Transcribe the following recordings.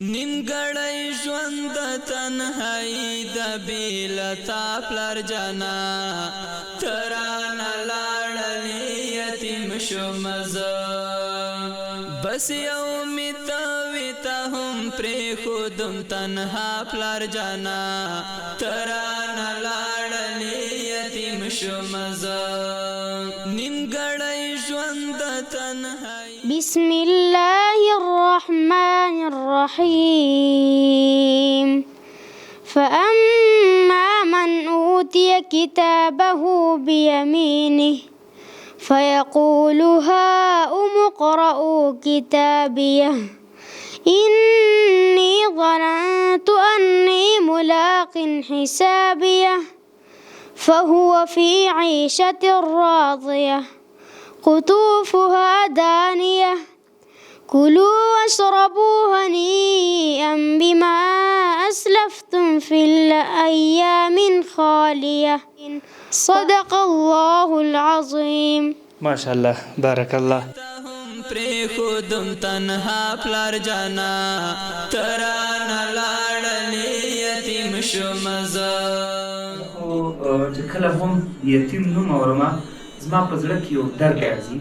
نیمګړی ژوند د تنهایی د بیلتا پلار جانا ترانه لاړلی یتیم شوم زه بس یو می ته هم پرېښودم تنها پلار جانا ترانه لاړلی یتیم شوم زه نیمګړی ژوند د تنهایی. بسم الله الرحمن الرحيم فأما من أوتي كتابه بيمينه فيقول هاؤم اقرءوا كتابيه إني ظننت أني ملاق حسابيه فهو في عيشة راضية قطوفها دانية كلوا واشربوا هنيئا بما أسلفتم في الأيام الخالية صدق الله العظيم. ما شاء الله بارك الله. پرېښودم تنها پلار جانا ترانه لاړلی یتیم شوم زه. چې کله هم یتیم نوم اورمه زما په زړه کې یو درد راځي،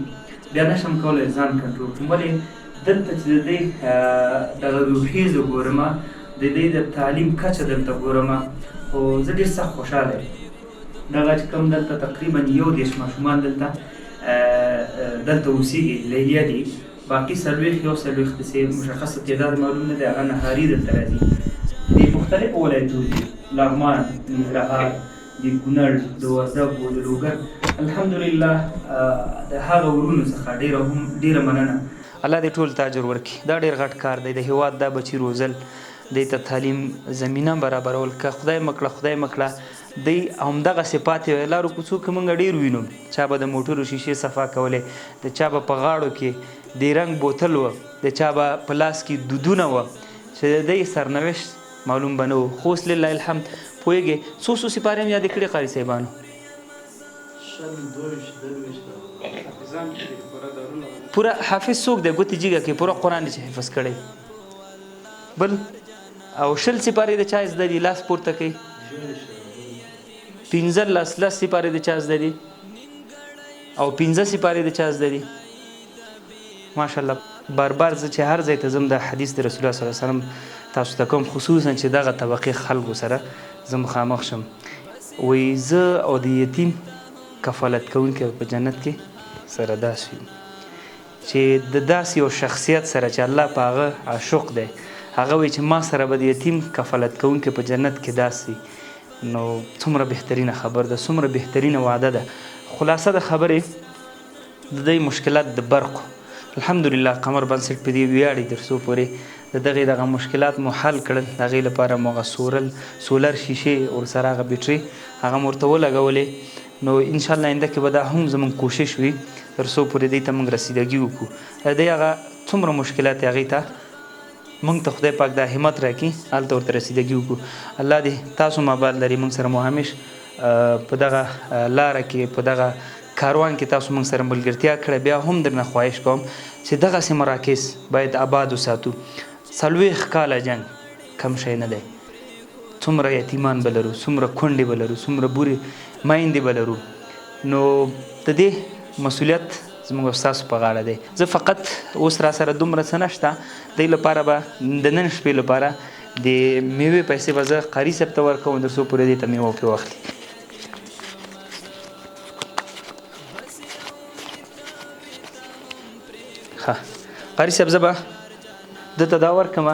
بیا نشم کولی ځان کنټرول کړم. ولې دلته چې د دې دغه روحي زه ګورمه، د دې د تعلیم کچه دلته ګورمه، خو زه ډېر سخت خوشحاله یم. دغه چې کوم دلته تقریبا 21 ماشومان دلته اوسېږي لیلیه دي، باقي 40 داسې مشخصه تعداد معلوم نه دی، هغه نهاري دلته راځي. د مختلفو ولایتونو دي، لغمان، ننګرهار، د کونړ، د وردګو، د لوګر. الحمدلله د هغه ورونو څخه ډېره مننه. الله دې ټول تاجر ورکړي. دا ډېر غټ کار دی، د هېواد دا بچي روزل، دې ته تعلیم زمینه برابرول. که خدای مکړه دی همدغه صفات یې لارو کوڅو کې موږ ډېر وینو. چا به د موټرو شیشې صفا کولې، د چا به په غاړو کې د رنګ بوتل و، د چا به په لاس کې دودونه وه، چې د دې سرنوشت معلوم به نه و. خو اوس لله الحمد پوهېږې څو سپارې هم یادې کړي قاري صاحبانو؟ پوره حافظ څوک دی ګوتې جیګه کې پوره قرآن چې حفظ کړی بل او 20 سپارې د چا زده دي؟ لاس پورته کوي. 15 سپارې د چا زده دي؟ او 15 سپارې د چا زده دي؟ ماشاءالله. بار زه چې هر ځای ته ځم د حدیث د رسول الله صلی الله علیه وسلم تاسو ته کوم، خصوصا چې دغه طبقې خلکو سره زه مخامخ شم، وایي زه او د یتیم کفالت کوونکی په جنت کې سره داسې وي چې د داسې یو شخصیت سره چې الله په هغه عاشق دی، هغه وایي چې ما سره به د یتیم کفالت کوونکی په جنت کې داسې. نو څومره بهترینه خبر ده، څومره بهترینه وعده ده. خلاصه د خبرې د دې مشکلات د برقو الحمدلله قمر بنسټ په دې ویاړي تر څو پورې د دغه مشکلات مو حل کړل. د هغې لپاره مو هغه سولر شیشې ورسره هغه بیټرۍ هغه مو ورته ولګولې. نو انشاءالله آینده کې به دا هم زموږ کوشش وي تر څو پورې دې ته موږ رسیدګي وکړو. د دې هغه څومره مشکلات هغې ته موږ ته خدای پاک دا همت راکړي، هلته ورته رسیدګي وکړو. الله دې تاسو ماباد لري، موږ سره مو همیش په دغه لاره کې په دغه کاروان کې تاسو موږ سره ملګرتیا کړې. بیا هم درنه خواهش کوم چې دغسې مراکز باید آباد وساتو. 40 کاله جنګ کم شی نه دی. څومره یتیمان به لرو، څومره کونډې به لرو، څومره بورې میندې به لرو. نو د دې مسؤلیت زموږ او ستاسو په غاړه دی. زه فقط اوس را سره دومره څه نشته، دی لپاره به د نن شپې لپاره د میوې پیسې به زه قاري صاحب ته ورکوم تر څو پورې دې ته میوه پرې واخلي. ښه قاري صاحب زه به دته دا ورکړم،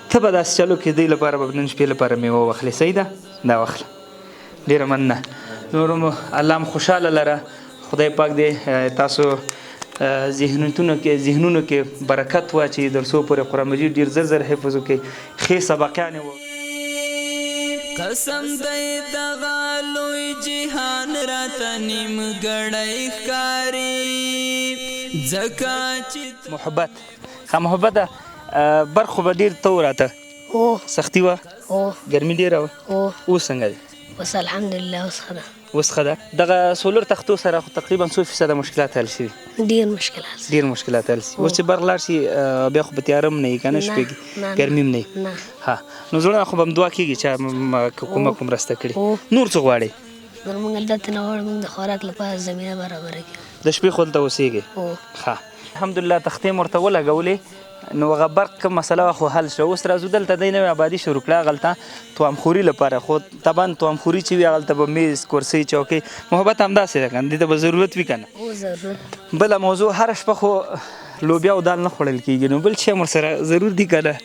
ته به داسې چلو کې دی لپاره به نن شپې لپاره میوه واخلې. صحیح ده؟ دا واخله. ډېره مننه. نور مو الله هم خوشحاله لره. خدای پاک دې تاسو ذهنونو کې برکت واچوي تر څو پورې قرآن مجید ډېر زر حفظ وکړي. ښې سبقیانې قسم دی دغه لوی جهان راته نیمګړی ښکاري ځکه چې محبت محبته برق خو به ډېر ته راته سختي وه، ګرمي ډېره وه، اوس څنګه دی؟ اوس الحمدلله اوس ښه ده. اوس ښه ده دغه سولر تختو سره خو تقریبا څو فیصده مشکلات حل شوي ډیر مشکلات حل شي اوس چې برق لاړ شي بیا خو په تیاره هم نه وي که نه شپې کې ګرمي هم نه وي ها نو زړونه خو به هم دعا کېږي چې کومک مرسته کړي نور څه غواړئ موږ دلته نه غواړو موږ د خوراک لپاره زمینه برابره کړي د شپې خو دلته اوسېږئ ښه الحمدلله تختې مو ورته ولګولې نو هغه برق کوم مسله خو حل شوه اوس راځو دلته دی نوې آبادي شروع کړه هغلته توامخوري لپاره خو طبعا توامخوري چې وي هغلته به میز کرسۍ چوکۍ محبت همداسې ده که نه دې ته به ضرورت وي که نه ضرورت بله موضوع هره شپه خو لوبیا او دال نه خوړل کېږي نو بل شی هم ورسره ضرور دي که نه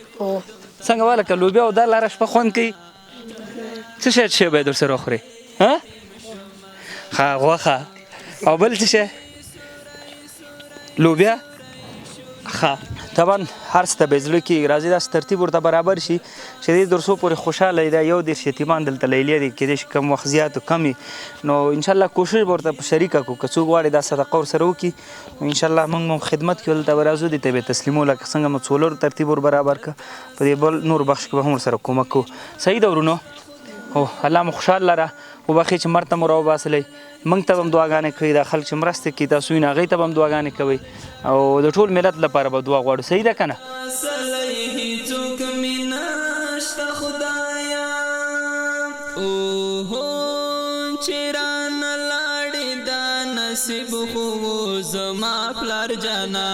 څنګه واله که لوبیا او دال هره شپه خوند کوي څه شی باید ورسره وخورې ښه غوښه او بل څه شی لوبیا ښه طبعا هر څه ته به یې زړه کېږي راځي داسې ترتیب ورته برابر شي چې دې درسو پورې خوشحاله دی 21 یتیمان دلته لیلیه دي کېدای شي کم وخت زیات و کم نو انشاءالله کوشش به ورته په شریکه کړو که څوک غواړي دا صدقه ورسره وکړي نو انشاءالله موږ هم خدمت کې دلته به راځو دې ته به یې تسلیمو لکه څنګه مو څولر ترتیب ور برابر کړه په دې بل نور بخش کې به هم ورسره کومک کوو صحیح ده ورونو هو الله مو خوشحال لره وبخښئ چې مرګ ته مو راوباسلی موږ ته به هم دعاګانې کوئ دا خلک چې مرسته کوي تاسو وینئ هغوی ته به هم دعاګانې کوئ او د ټول ملت لپاره به دعا غواړو صحیح ده که نه هیڅوک مې نشته خدایا اوهو چې رانه لاړې دا نصیب خو زما پلار جانا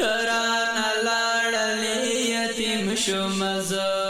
ته رانه لاړلې یتیم شومه زه